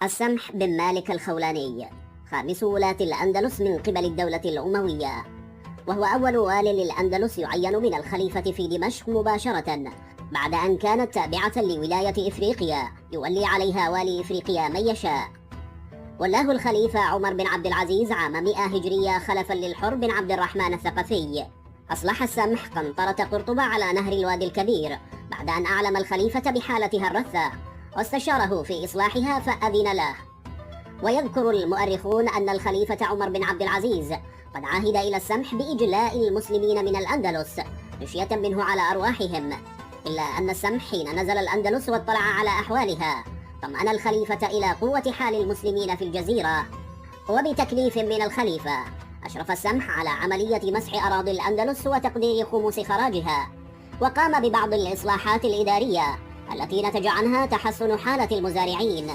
السمح بن مالك الخولاني، خامس ولاة الأندلس من قبل الدولة الأموية، وهو أول وال للأندلس يعين من الخليفة في دمشق مباشرة بعد أن كانت تابعة لولاية إفريقيا يولي عليها والي إفريقيا من يشاء. ولاه الخليفة عمر بن عبد العزيز عام 100 هجرية خلفا للحر بن عبد الرحمن الثقفي. أصلح السمح قنطرة قرطبة على نهر الوادي الكبير بعد أن أعلم الخليفة بحالتها الرثة واستشاره في إصلاحها فأذن له. ويذكر المؤرخون أن الخليفة عمر بن عبد العزيز قد عهد إلى السمح بإجلاء المسلمين من الأندلس خشية منه على أرواحهم، إلا أن السمح حين نزل الأندلس واطلع على أحوالها طمأن الخليفة إلى قوة حال المسلمين في الجزيرة. وبتكليف من الخليفة أشرف السمح على عملية مسح أراضي الأندلس وتقدير خمس خراجها، وقام ببعض الإصلاحات الإدارية التي نتج عنها تحسن حالة المزارعين